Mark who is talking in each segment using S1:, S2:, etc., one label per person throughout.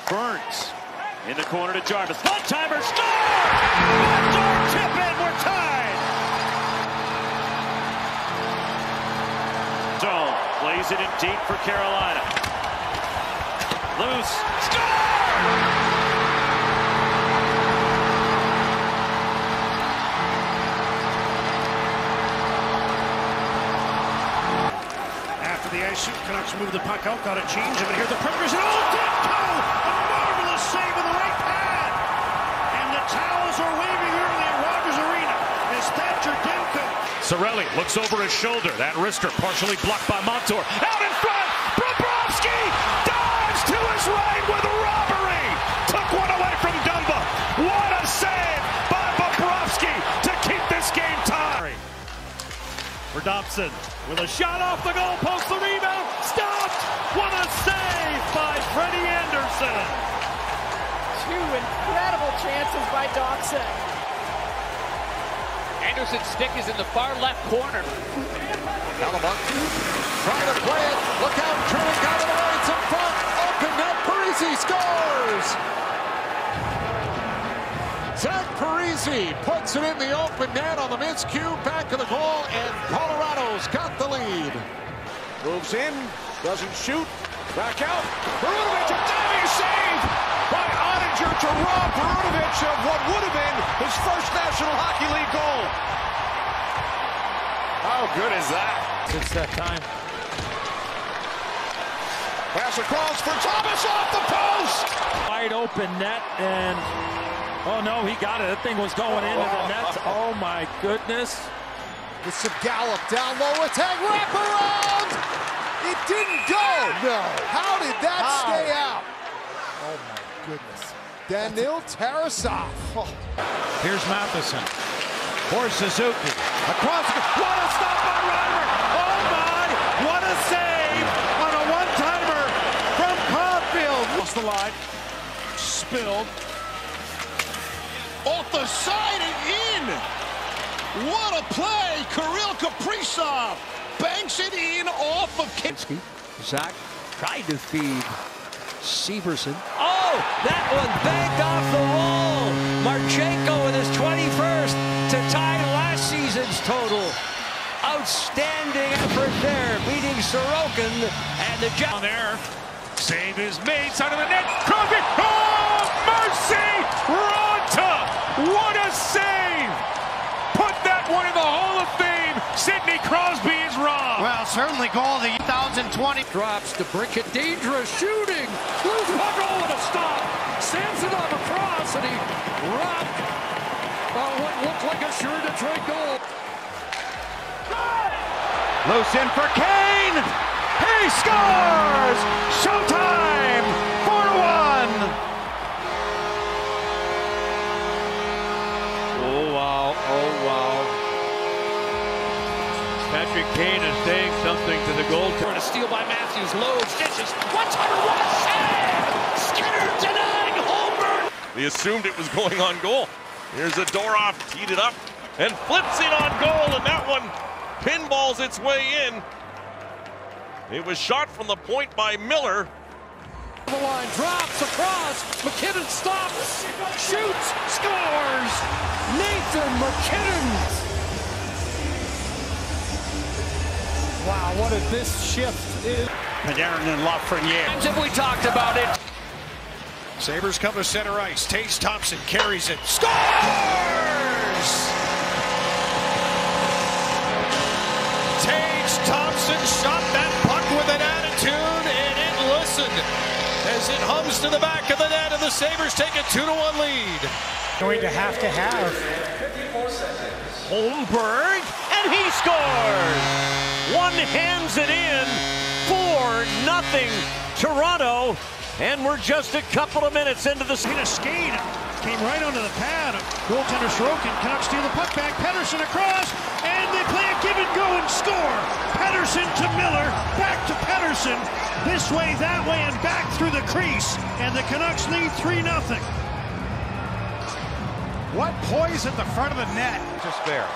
S1: Burns in the corner to Jarvis. One-timer, score! One-door tip in, we're tied! Zone plays it in deep for Carolina. Loose, score!
S2: The ice shoot, Canucks move the puck out, got a change of it here. The Predators, deep toe! A marvelous save in the right pad! And the towels are waving early at Rogers Arena as Thatcher Demko.
S1: Cirelli looks over his shoulder. That wrister partially blocked by Montour. Out in front! Bobrovsky dives to his right with a robbery! Took one away from Dumba. What a save by Bobrovsky to keep this game tied! For Dobson with a shot off the goalpost, the rebound stopped. What a save by Freddie Anderson.
S3: Two incredible chances by Dobson.
S4: Anderson's stick is in the far left corner.
S5: Calabunk trying to play it. Look out, Trinick out of the right in front. Open net, Parisi scores. Zach Parisi puts it in the open net on the miscue, back of the goal, and Colorado's got the lead.
S6: Moves in, doesn't shoot, back out. Perunovic, a diving save by Ottinger to rob Perunovic of what would have been his first National Hockey League goal. How good is that?
S4: Since that time.
S6: Pass across for Thomas off the post.
S1: Wide open net, and oh no, he got it. That thing was going into the net. Oh my goodness.
S5: It's a Gallop down low, attack, wrap around! It didn't go! No. How did that stay out? Oh my goodness. Danil Tarasov. Oh.
S2: Here's Matheson. For Suzuki. Across. What a stop by Ryder! Oh my! What a save on a one-timer from Caulfield. Across the line. Spilled.
S6: Off the side and in. What a play! Kirill Kaprizov banks it in off of Kinski.
S7: Zach tried to feed Severson.
S8: Oh, that one banked off the wall. Marchenko with his 21st to tie last season's total. Outstanding effort there, beating Sorokin and the
S1: On there, save is made, side of the net. Crosby, oh mercy! Ronta, what a save! Put that one in the Hall of Fame. Sidney Crosby is wrong.
S2: Well, certainly goal of the 2020.
S7: Drops to Brickett, dangerous shooting.
S8: Loose puck over the stop. Samsonov across, and he robbed what looked like a sure Detroit goal.
S1: Loose in for Kane. He scores. Showtime. 4-1.
S7: Oh, wow. Patrick Kane is saying something to the goaltender.
S4: A steal by Matthews, loads, dishes. One-timer, what a save! Skinner denying Holmberg.
S9: They assumed it was going on goal. Here's Zadorov, teed it up, and flips it on goal, and that one pinballs its way in. It was shot from the point by Miller.
S8: The line drops across. McKinnon stops, shoots, scores. Nathan McKinnon. Wow, what a this shift is.
S2: Panarin and Lafreniere.
S8: Have we talked about it?
S2: Sabres come to center ice. Taves Thompson carries it. Scores! Taves Thompson shot that puck with an attitude, and it listened as it hums to the back of the net, and the Sabres take a 2-1 lead.
S3: Going to have
S1: Holmberg, and he scores. One hands it in. 4-0 Toronto, and we're just a couple of minutes into the
S2: skate. Came right onto the pad. Goaltender Sorokin. Canucks steal the puck back. Pettersson across, and they play a give and go and score. Pettersson to Miller, back to Pettersson. This way, that way, and back through the crease. And the Canucks lead 3-0. What poise at the front of the net.
S10: To spare.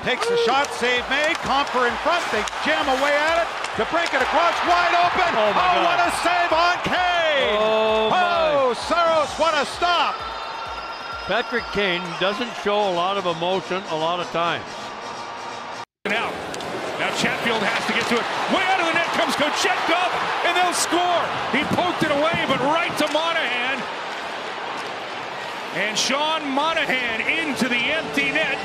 S10: Takes the shot, save made. Comfer in front. They jam away at it to break it across, wide open.
S1: Oh, my God.
S10: What a save on Kane!
S7: Oh,
S10: What a stop!
S7: Patrick Kane doesn't show a lot of emotion a lot of times.
S1: Now Chatfield has to get to it. Way out of the net comes Kochetkov, and they'll score. He poked it away, but right to Monahan. And Sean Monahan into the empty net.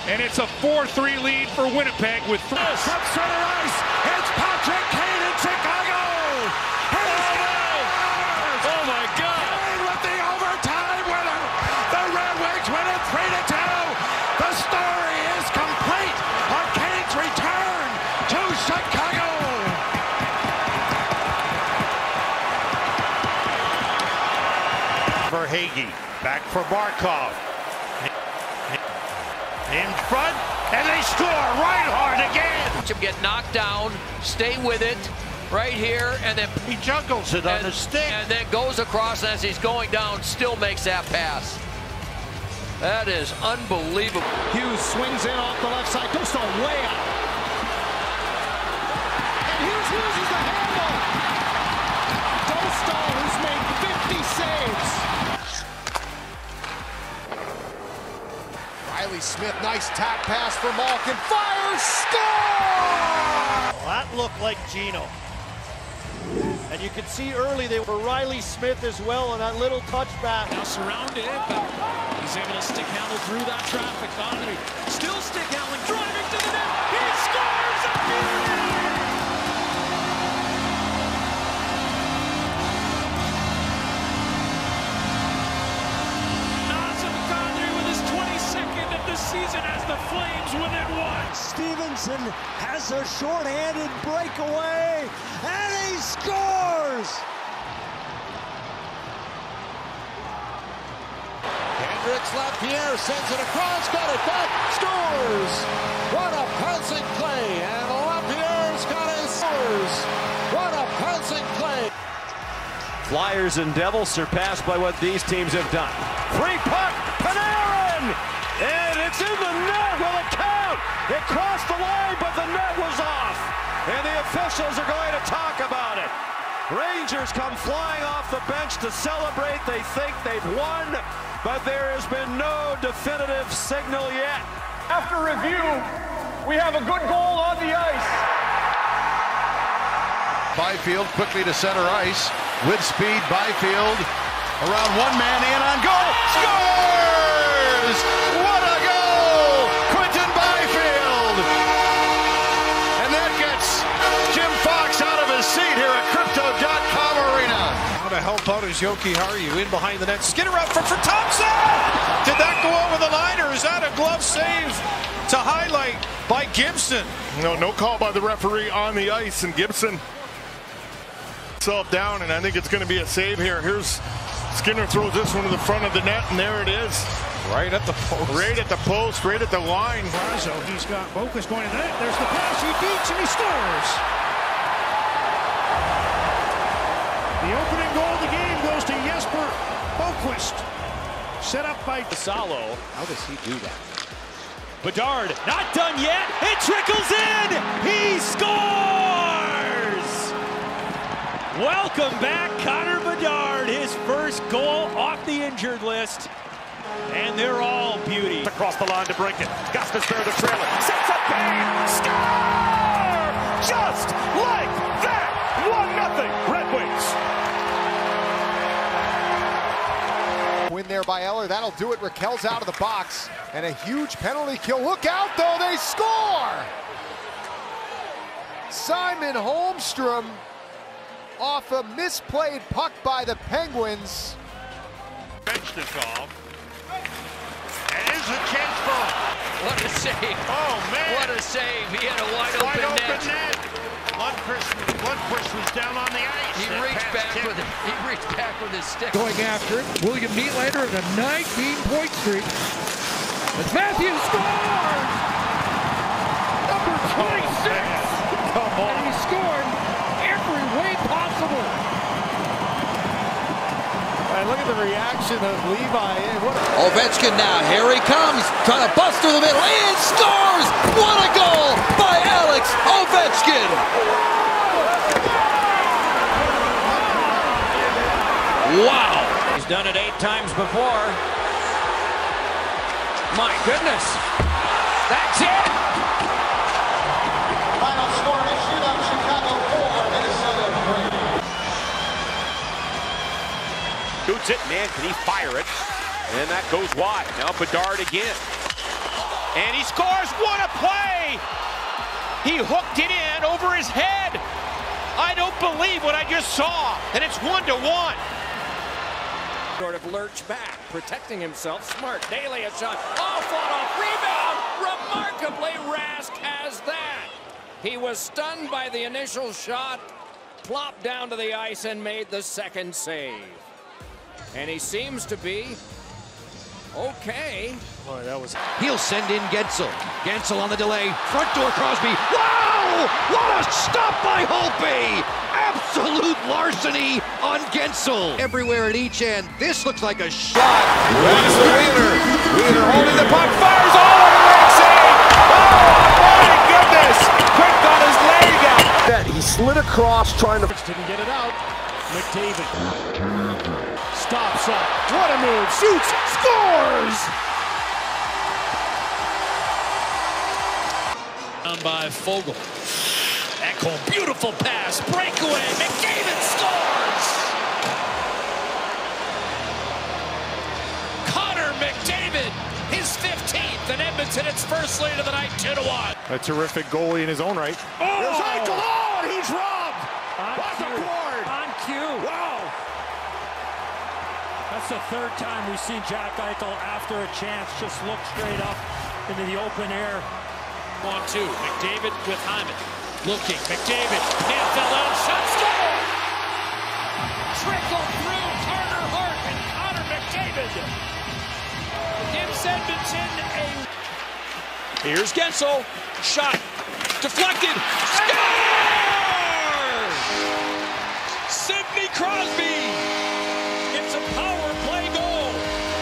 S1: And it's a 4-3 lead for Winnipeg with from center ice. It's Patrick Kane in Chicago. Oh my God! Kane with the overtime winner. The Red Wings win it 3-2. The story is complete on Kane's return to Chicago.
S2: Verhaeghe back for Barkov. In front, and they score right hard again.
S8: Watch him get knocked down, stay with it right here, and then
S2: He juggles it on the stick.
S8: and then goes across as he's going down, still makes that pass. That is unbelievable.
S2: Hughes swings in off the left side, goes way out. And Hughes loses the handle. Dostal, who's made 50 saves.
S5: Riley Smith, nice tap pass for Malkin. Fires, score!
S2: That looked like Gino. And you can see early they were Riley Smith as well on that little touchback.
S4: Now surrounded, but he's able to stick handle through that traffic. Connolly still stick handling, driving to the net. He scores again! Season as the Flames win it once.
S2: Stevenson has a short-handed breakaway, and he scores!
S6: Hendricks Lapierre sends it across, got it back, scores! What a passing play, and Lapierre's got his scores! What a passing play!
S11: Flyers and Devils surpassed by what these teams have done. Free puck, Panarin! And it's in the net with a count. It crossed the line, but the net was off. And the officials are going to talk about it. Rangers come flying off the bench to celebrate. They think they've won, but there has been no definitive signal yet.
S1: After review, we have a good goal on the ice.
S10: Byfield quickly to center ice. With speed, Byfield around one man in on goal. Scores! What a goal! Quinton Byfield! And that gets Jim Fox out of his seat here at Crypto.com Arena.
S6: How to help out is Yoki Haru in behind the net. Skinner out for Thompson! Did that go over the line, or is that a glove save to highlight by Gibson?
S1: No call by the referee on the ice, and Gibson himself down, and I think it's going to be a save here. Here's Skinner, throws this one to the front of the net, and there it is.
S6: Right at the post.
S1: Right at the post, right at the line.
S2: Brazo, he's got Bokas going to the net. There's the pass, he beats, and he scores. The opening goal of the game goes to Jesper Boquist. Set up by
S11: Salo. How does he do that?
S1: Bedard, not done yet. It trickles in. He scores! Welcome back, Connor Bedard. His first goal off the injured list. And they're all beauty. Across the line to Brinket. Gustafsson the trailer. Sets up Kane. Score! Just like that. 1-0 Red Wings.
S5: Win there by Eller. That'll do it. Raquel's out of the box. And a huge penalty kill. Look out, though. They score! Simon Holmstrom off a misplayed puck by the Penguins.
S2: Benchnikov. And there's a chance for
S8: What a save.
S2: Oh, man.
S8: What a save. He had a wide open net.
S2: Lundqvist was down on the ice.
S8: He reached back with his stick.
S12: Going after it. William Nylander at a 19-point streak. As Matthews scores! Number 26! And he scored every way possible.
S5: And look at the reaction of Levi.
S13: Ovechkin now, here he comes, trying to bust through the middle, and scores! What a goal by Alex Ovechkin!
S8: Wow!
S2: He's
S8: done it 8 times before. My goodness. That's it.
S14: Final score in a shootout, Chicago 4, Minnesota 3.
S6: Shoots it, man, can he fire it? And that goes wide. Now Bedard again. And he scores. What a play! He hooked it in over his head. I don't believe what I just saw. And it's 1-1.
S8: Sort of lurch back, protecting himself. Smart. Daly a shot. Oh, fought off. Rebound. Remarkably, Rask has that. He was stunned by the initial shot, plopped down to the ice and made the second save. And he seems to be okay.
S2: Boy, that was...
S13: He'll send in Gensel. Gensel on the delay. Front door Crosby. Wow! What a stop by Holtby! Absolute larceny on Gensel. Everywhere at each end. This looks like a shot.
S6: That's the Wheeler. Wheeler holding the puck. Fires all over the net save. Oh, my goodness! Quick on his leg. He slid across trying to...
S2: Didn't get it out. McDavid. Stops up. What a move. Shoots. Scores!
S4: Down by Fogle. Echo, beautiful pass. Breakaway. McDavid scores! Connor McDavid, his 15th, and Edmonton its first lead of the night, 2-1.
S1: A terrific goalie in his own right.
S6: Oh! There's Eichel. Oh, and he's robbed!
S2: Off the board!
S4: On cue.
S2: Wow! That's the third time we've seen Jack Eichel after a chance just look straight up into the open air.
S4: 1-2. McDavid with Hyman. Looking. McDavid. Hand fell out. Shot. Score! Trickle through Carter Hart and Connor McDavid. Gives Edmonton a... Here's Gensel. Shot. Deflected. Score! Sidney Crosby. It's a power play goal.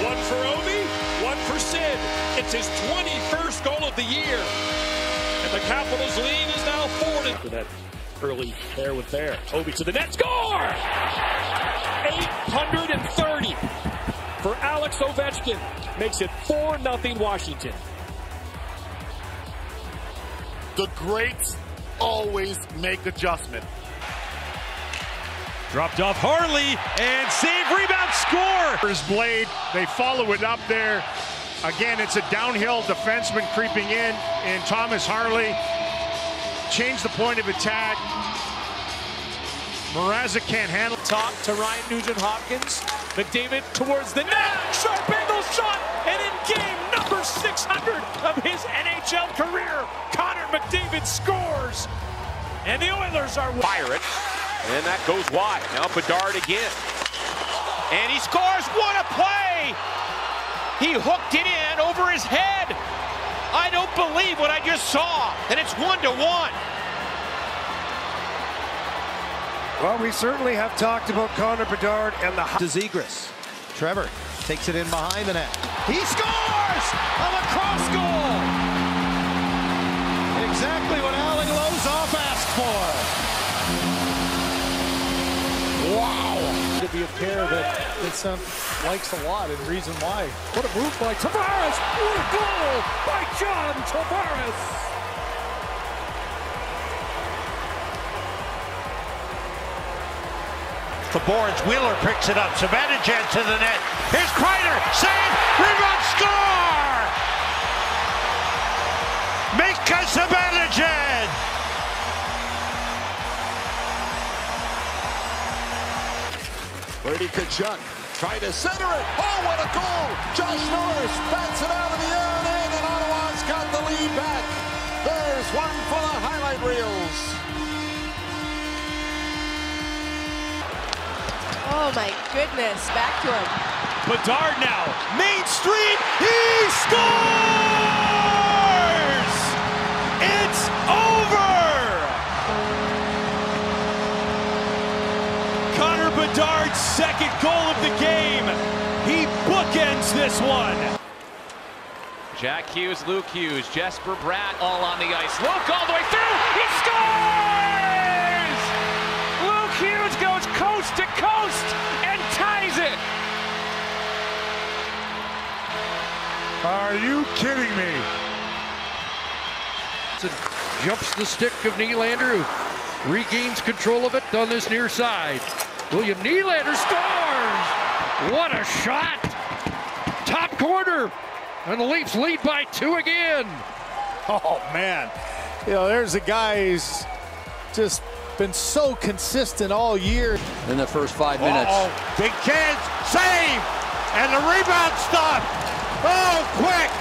S4: One for Ovi, one for Sid. It's his 21st goal of the year. And the Capitals lead is now 4-0. For that early pair with Bear. Ovi to the net. Score! 830 for Alex Ovechkin. Makes it 4-0 Washington.
S1: The greats always make adjustment.
S2: Dropped off Harley and save, rebound, score!
S1: His blade, they follow it up there. Again, it's a downhill defenseman creeping in, and Thomas Harley changed the point of attack. Mrazek can't handle.
S4: Top to Ryan Nugent-Hopkins. McDavid towards the net. Sharp angle shot, and in game number 600 of his NHL career, Connor McDavid scores. And the Oilers are...
S6: Fire it. And that goes wide. Now Bedard again. And he scores. What a play! He hooked it in over his head. I don't believe what I just saw. And it's 1-1.
S15: Well, we certainly have talked about Connor Bedard and the...
S13: To Zegras. Trevor takes it in behind the net. He scores! A lacrosse goal! Exactly what Alan Lozoff asked for.
S2: Wow! To be a pair that Vincent likes a lot, and reason why. What a move by Tavares! What a goal by John Tavares!
S16: The boards, Wheeler picks it up. Zibanejad to the net. Here's Kreider. Save! Rebound! Score! Mika Zibanejad!
S6: Brady Tkachuk trying to center it. Oh, what a goal! Josh Norris bats it out of the air and in, and Ottawa's got the lead back. There's one for the highlight reels.
S3: Oh my goodness, back to him.
S2: Bedard now, Main Street, he scores! It's over! Connor Bedard's second goal of the game. He bookends this one.
S17: Jack Hughes, Luke Hughes, Jesper Bratt all on the ice. Luke all the way through, he scores! Luke Hughes goes coast to coast and ties it.
S15: Are you kidding me?
S12: Jumps the stick of Nylander, who regains control of it on this near side. William Nylander scores! What a shot! Top corner, and the Leafs lead by 2 again.
S5: Oh, man. You know, there's a guy who's just been so consistent all year.
S8: In the first 5 minutes.
S16: Big chance, save, and the rebound stop. Oh, quick!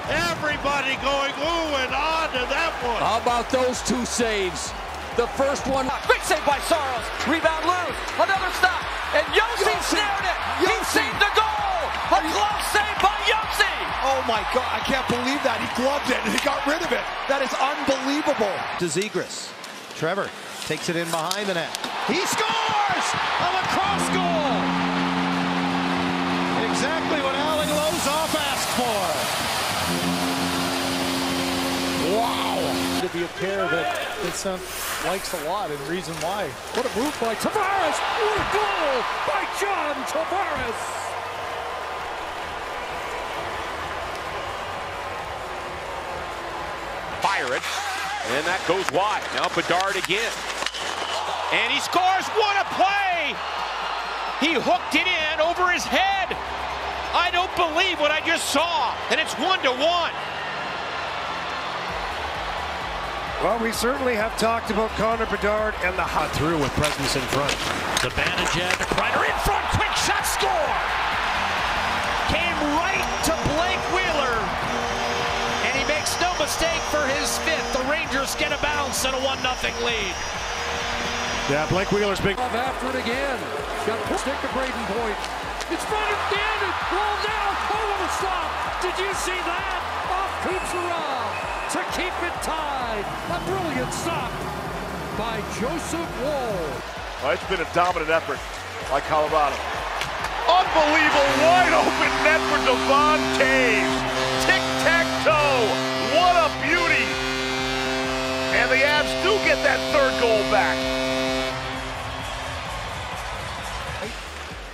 S16: Everybody going ooh and on to that one.
S8: How about those 2 saves? The first one, quick save by Saros. Rebound loose, another stop, and Yossi snared it. He saved the goal. A glove save by Yossi.
S6: Oh my God, I can't believe that. He gloved it and he got rid of it. That is unbelievable.
S16: To Zegras. Trevor takes it in behind the net. He scores! A lacrosse goal! Exactly what Alan Lozoff asked for.
S5: Wow. To be a pair that Vincent likes a lot, and reason why.
S12: What a move by Tavares! What a goal by John Tavares!
S4: Fire it, and that goes wide. Now Bedard again, and he scores. What a play! He hooked it in over his head. I don't believe what I just saw, and it's 1-1.
S15: Well, we certainly have talked about Connor Bedard and the hot through with presence in front.
S2: Zibanejad to Kreider in front, quick shot, score! Came right to Blake Wheeler, and he makes no mistake for his 5th. The Rangers get a bounce and a 1-0 lead.
S15: Yeah, Blake Wheeler's big.
S12: After it again. Got to stick to Braden Point. It's fronted down and rolled down. Oh, what a stop. Did you see that? Off Kucherov to keep it tied. A brilliant stop by Joseph Woll.
S6: Well, it's been a dominant effort by Colorado. Unbelievable wide open net for Devon Toews. Tic-tac-toe. What a beauty. And the Avs do get that 3rd goal back.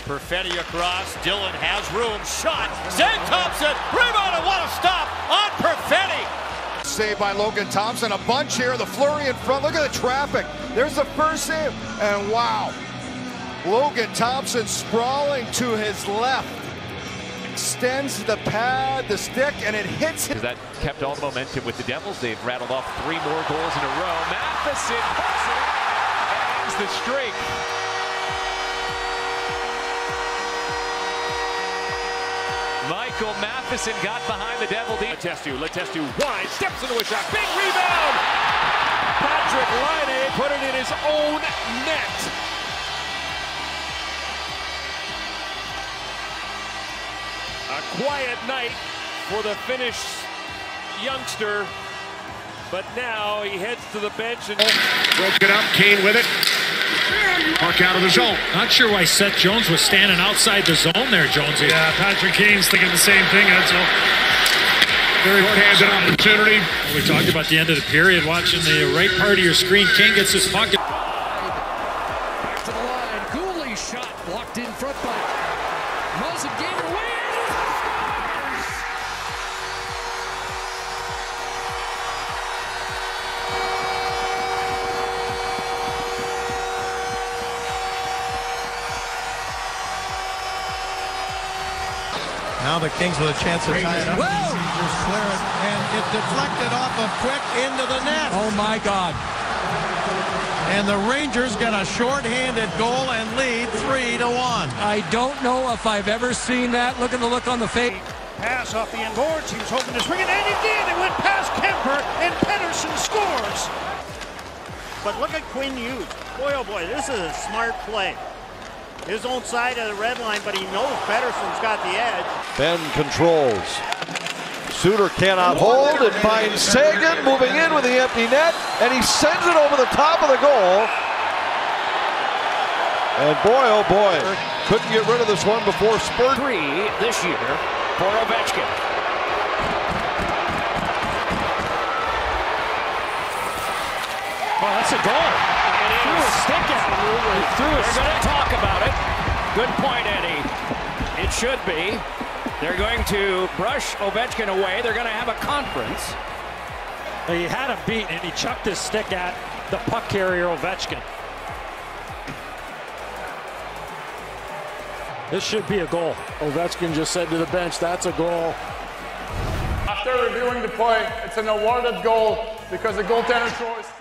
S2: Perfetti across, Dylan has room, shot, Zane Thompson, rebound, and what a stop on Perfetti!
S5: Saved by Logan Thompson, a bunch here, the flurry in front, look at the traffic. There's the first save, and wow. Logan Thompson sprawling to his left. Extends the pad, the stick, and it hits him.
S17: That kept all the momentum with the Devils. They've rattled off 3 more goals in a row. Matheson ends the streak. Michael Matheson got behind the Devil D.
S4: Letestu wide, steps into a shot, big rebound! Patrick Laine put it in his own net. A quiet night for the Finnish youngster, but now he heads to the bench and
S1: broke it up, Kane with it. Puck out of the zone.
S18: Not sure why Seth Jones was standing outside the zone there, Jonesy.
S1: Yeah, Patrick Kane's thinking the same thing, Edsel. Very candid opportunity.
S18: We talked about the end of the period, watching the right part of your screen. Kane gets his puck.
S12: Back to the line. Gooley's shot blocked in front by Muzzin, gave it away.
S16: Now the Kings with a chance to tie it up. Just clear it, and it deflected off of Quick into the net.
S12: Oh my God.
S16: And the Rangers get a shorthanded goal and lead 3-1.
S12: I don't know if I've ever seen that. Look at the look on the face.
S2: Pass off the inboards, he was hoping to swing it, and he did! It went past Kemper, and Pettersson scores!
S19: But look at Quinn Hughes. Boy, oh boy, this is a smart play. His own side of the red line, but he knows Pettersson's got the edge.
S11: Ben controls. Suter cannot hold. It finds Sagan moving in with the empty net, and he sends it over the top of the goal. And boy, oh boy, couldn't get rid of this one before Spurt.
S17: 3 this year for Ovechkin.
S2: Oh, that's a goal. It threw a stick at him. Threw a stick. We're going to talk about it. Good point, Eddie. It should be.
S8: They're going to brush Ovechkin away. They're going to have a conference.
S20: He had him beat, and he chucked his stick at the puck carrier, Ovechkin. This should be a goal.
S21: Ovechkin just said to the bench, that's a goal.
S22: After reviewing the play, it's an awarded goal because the goaltender choice